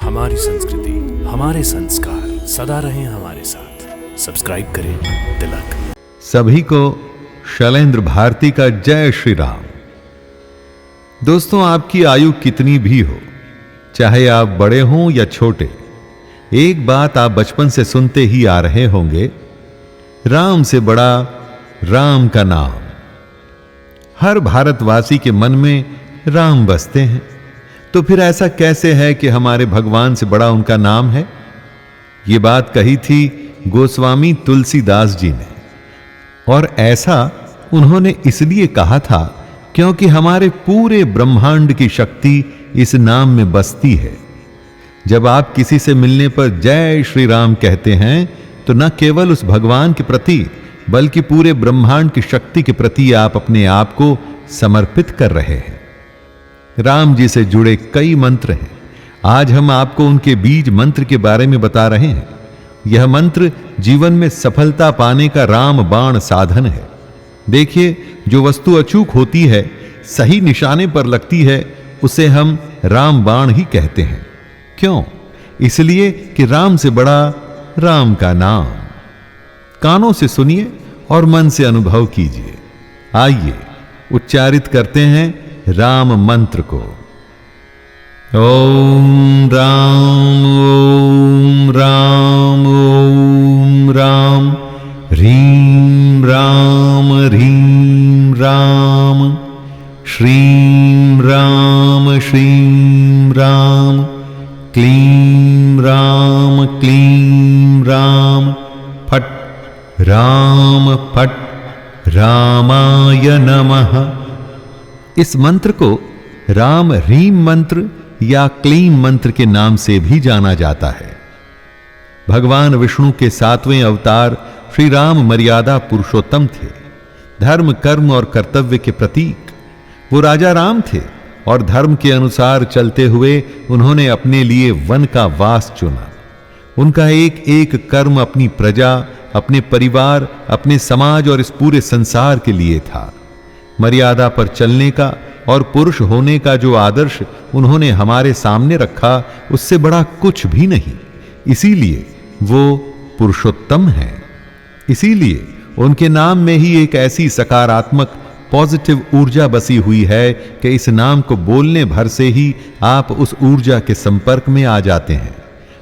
हमारी संस्कृति, हमारे संस्कार सदा रहें हमारे साथ। सब्सक्राइब करें तिलक। सभी को शैलेंद्र भारती का जय श्री राम। दोस्तों, आपकी आयु कितनी भी हो, चाहे आप बड़े हों या छोटे, एक बात आप बचपन से सुनते ही आ रहे होंगे, राम से बड़ा राम का नाम। हर भारतवासी के मन में राम बसते हैं। तो फिर ऐसा कैसे है कि हमारे भगवान से बड़ा उनका नाम है? ये बात कही थी गोस्वामी तुलसीदास जी ने, और ऐसा उन्होंने इसलिए कहा था क्योंकि हमारे पूरे ब्रह्मांड की शक्ति इस नाम में बसती है। जब आप किसी से मिलने पर जय श्री राम कहते हैं तो न केवल उस भगवान के प्रति बल्कि पूरे ब्रह्मांड की शक्ति के प्रति आप अपने आप को समर्पित कर रहे हैं। राम जी से जुड़े कई मंत्र हैं। आज हम आपको उनके बीज मंत्र के बारे में बता रहे हैं। यह मंत्र जीवन में सफलता पाने का राम बाण साधन है। देखिए, जो वस्तु अचूक होती है, सही निशाने पर लगती है, उसे हम राम बाण ही कहते हैं। क्यों? इसलिए कि राम से बड़ा राम का नाम। कानों से सुनिए और मन से अनुभव कीजिए। आइए उच्चारित करते हैं राम मंत्र को। ओम राम ओम राम ओम राम ह्रीं राम ह्रीं राम श्रीं राम श्रीं राम क्लीं राम क्लीं राम फट राम फट रामाय नमः। इस मंत्र को राम ह्रीं मंत्र या क्लीं मंत्र के नाम से भी जाना जाता है। भगवान विष्णु के 7वें अवतार श्री राम मर्यादा पुरुषोत्तम थे। धर्म, कर्म और कर्तव्य के प्रतीक वो राजा राम थे और धर्म के अनुसार चलते हुए उन्होंने अपने लिए वन का वास चुना। उनका एक एक कर्म अपनी प्रजा, अपने परिवार, अपने समाज और इस पूरे संसार के लिए था। मर्यादा पर चलने का और पुरुष होने का जो आदर्श उन्होंने हमारे सामने रखा, उससे बड़ा कुछ भी नहीं। इसीलिए वो पुरुषोत्तम हैं। इसीलिए उनके नाम में ही एक ऐसी सकारात्मक पॉजिटिव ऊर्जा बसी हुई है कि इस नाम को बोलने भर से ही आप उस ऊर्जा के संपर्क में आ जाते हैं।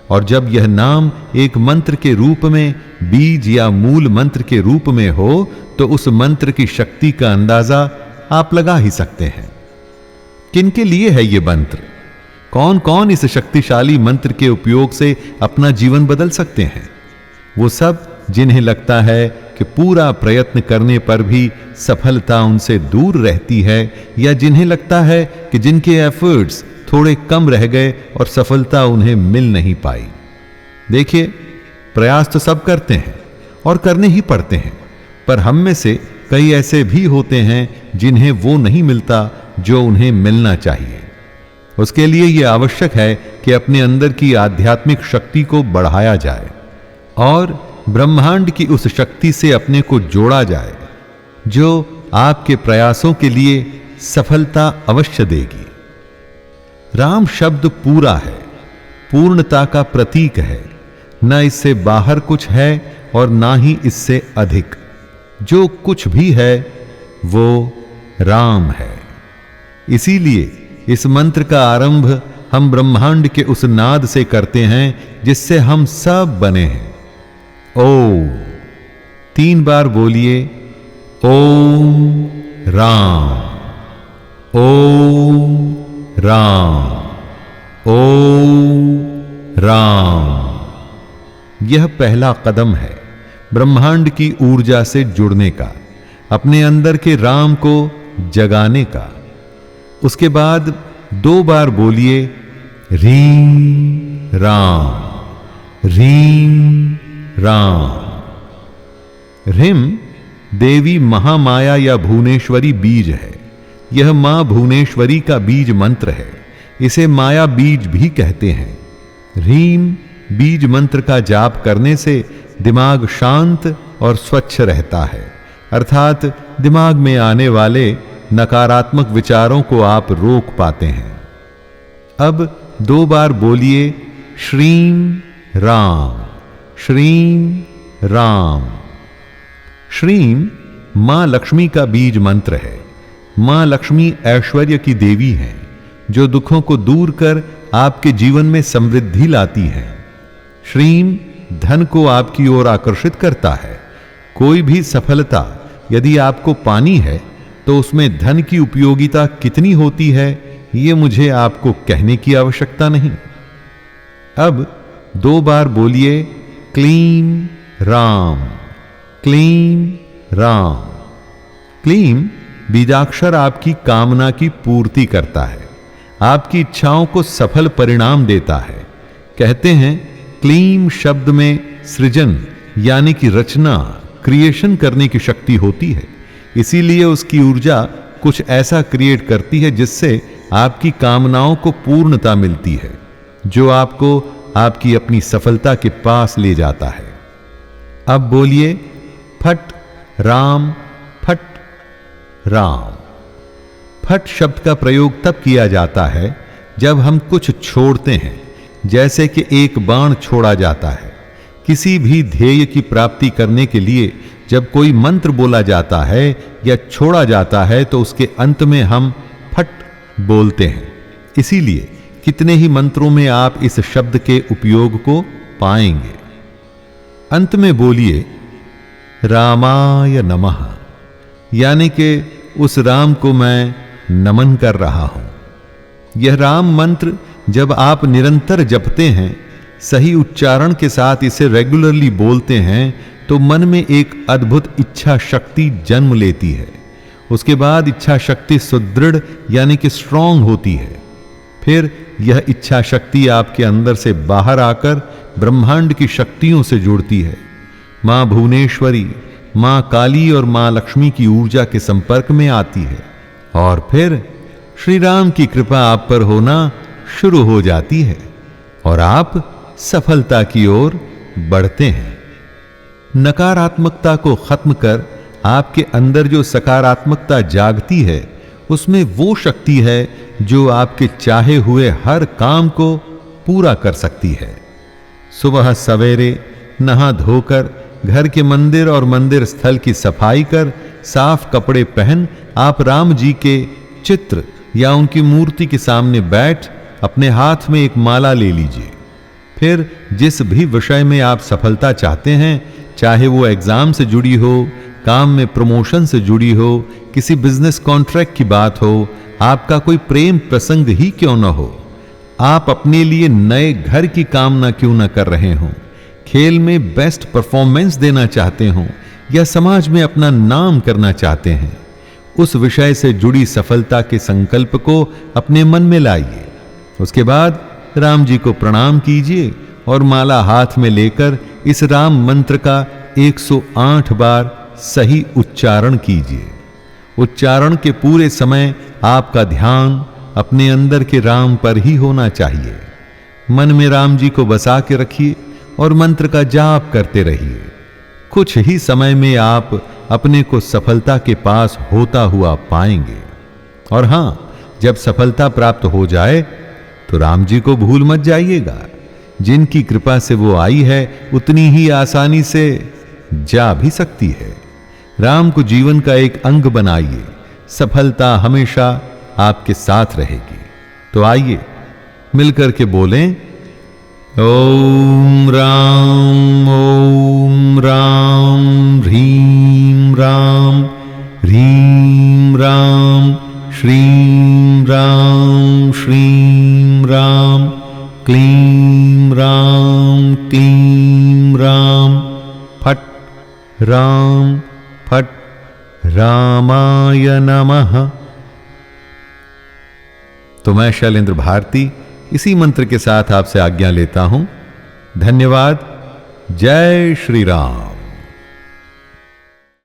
और जब यह नाम एक मंत्र के रूप में, बीज या मूल मंत्र के रूप में हो, तो उस मंत्र की शक्ति का अंदाजा आप लगा ही सकते हैं। किनके लिए है यह मंत्र? कौन कौन इस शक्तिशाली मंत्र के उपयोग से अपना जीवन बदल सकते हैं? वो सब जिन्हें लगता है कि पूरा प्रयत्न करने पर भी सफलता उनसे दूर रहती है, या जिन्हें लगता है कि जिनके एफर्ट्स थोड़े कम रह गए और सफलता उन्हें मिल नहीं पाई। देखिए, प्रयास तो सब करते हैं और करने ही पड़ते हैं, पर हम में से कई ऐसे भी होते हैं जिन्हें वो नहीं मिलता जो उन्हें मिलना चाहिए। उसके लिए यह आवश्यक है कि अपने अंदर की आध्यात्मिक शक्ति को बढ़ाया जाए और ब्रह्मांड की उस शक्ति से अपने को जोड़ा जाए जो आपके प्रयासों के लिए सफलता अवश्य देगी। राम शब्द पूरा है, पूर्णता का प्रतीक है। न इससे बाहर कुछ है और ना ही इससे अधिक। जो कुछ भी है वो राम है। इसीलिए इस मंत्र का आरंभ हम ब्रह्मांड के उस नाद से करते हैं जिससे हम सब बने हैं। ओम 3 बार बोलिए। ओम राम, ओम राम, ओम राम। यह पहला कदम है ब्रह्मांड की ऊर्जा से जुड़ने का, अपने अंदर के राम को जगाने का। उसके बाद 2 बार बोलिए ह्रीं राम, ह्रीं राम। ह्रीं देवी महामाया या भुवनेश्वरी बीज है। यह मां भुवनेश्वरी का बीज मंत्र है। इसे माया बीज भी कहते हैं। ह्रीं बीज मंत्र का जाप करने से दिमाग शांत और स्वच्छ रहता है, अर्थात दिमाग में आने वाले नकारात्मक विचारों को आप रोक पाते हैं। अब 2 बार बोलिए श्रीम राम, श्रीम राम। श्रीम मां लक्ष्मी का बीज मंत्र है। मां लक्ष्मी ऐश्वर्य की देवी हैं, जो दुखों को दूर कर आपके जीवन में समृद्धि लाती हैं। श्रीम धन को आपकी ओर आकर्षित करता है। कोई भी सफलता यदि आपको पानी है तो उसमें धन की उपयोगिता कितनी होती है, यह मुझे आपको कहने की आवश्यकता नहीं। अब 2 बार बोलिए क्लीम राम, क्लीम राम। क्लीम बीजाक्षर आपकी कामना की पूर्ति करता है, आपकी इच्छाओं को सफल परिणाम देता है। कहते हैं क्लीम शब्द में सृजन यानी कि रचना, क्रिएशन करने की शक्ति होती है। इसीलिए उसकी ऊर्जा कुछ ऐसा क्रिएट करती है जिससे आपकी कामनाओं को पूर्णता मिलती है, जो आपको आपकी अपनी सफलता के पास ले जाता है। अब बोलिए फट राम, फट राम। फट शब्द का प्रयोग तब किया जाता है जब हम कुछ छोड़ते हैं, जैसे कि एक बाण छोड़ा जाता है। किसी भी ध्येय की प्राप्ति करने के लिए जब कोई मंत्र बोला जाता है या छोड़ा जाता है तो उसके अंत में हम फट बोलते हैं। इसीलिए कितने ही मंत्रों में आप इस शब्द के उपयोग को पाएंगे। अंत में बोलिए रामाय नमः, यानी कि उस राम को मैं नमन कर रहा हूं। यह राम मंत्र जब आप निरंतर जपते हैं, सही उच्चारण के साथ इसे रेगुलरली बोलते हैं, तो मन में एक अद्भुत इच्छा शक्ति जन्म लेती है। उसके बाद इच्छा शक्ति सुदृढ़ यानी कि स्ट्रांग होती है। फिर यह इच्छा शक्ति आपके अंदर से बाहर आकर ब्रह्मांड की शक्तियों से जुड़ती है। मां भुवनेश्वरी, मां काली और मां लक्ष्मी की ऊर्जा के संपर्क में आती है और फिर श्री राम की कृपा आप पर होना शुरू हो जाती है और आप सफलता की ओर बढ़ते हैं। नकारात्मकता को खत्म कर आपके अंदर जो सकारात्मकता जागती है, उसमें वो शक्ति है जो आपके चाहे हुए हर काम को पूरा कर सकती है। सुबह सवेरे नहा धोकर घर के मंदिर और मंदिर स्थल की सफाई कर साफ कपड़े पहन आप राम जी के चित्र या उनकी मूर्ति के सामने बैठ अपने हाथ में एक माला ले लीजिए। फिर जिस भी विषय में आप सफलता चाहते हैं, चाहे वो एग्जाम से जुड़ी हो, काम में प्रमोशन से जुड़ी हो, किसी बिजनेस कॉन्ट्रैक्ट की बात हो, आपका कोई प्रेम प्रसंग ही क्यों न हो, आप अपने लिए नए घर की कामना क्यों न कर रहे हों, खेल में बेस्ट परफॉर्मेंस देना चाहते हों या समाज में अपना नाम करना चाहते हैं, उस विषय से जुड़ी सफलता के संकल्प को अपने मन में लाइए। उसके बाद राम जी को प्रणाम कीजिए और माला हाथ में लेकर इस राम मंत्र का 108 बार सही उच्चारण कीजिए। उच्चारण के पूरे समय आपका ध्यान अपने अंदर के राम पर ही होना चाहिए। मन में राम जी को बसा के रखिए और मंत्र का जाप करते रहिए। कुछ ही समय में आप अपने को सफलता के पास होता हुआ पाएंगे। और हां, जब सफलता प्राप्त हो जाए तो राम जी को भूल मत जाइएगा। जिनकी कृपा से वो आई है, उतनी ही आसानी से जा भी सकती है। राम को जीवन का एक अंग बनाइए, सफलता हमेशा आपके साथ रहेगी। तो आइए मिलकर के बोलें ओम राम ह्रीम राम ह्रीम राम श्रीम राम क्लीम राम फट रामाय नमः। तो मैं शैलेंद्र भारती इसी मंत्र के साथ आपसे आज्ञा लेता हूं। धन्यवाद। जय श्री राम।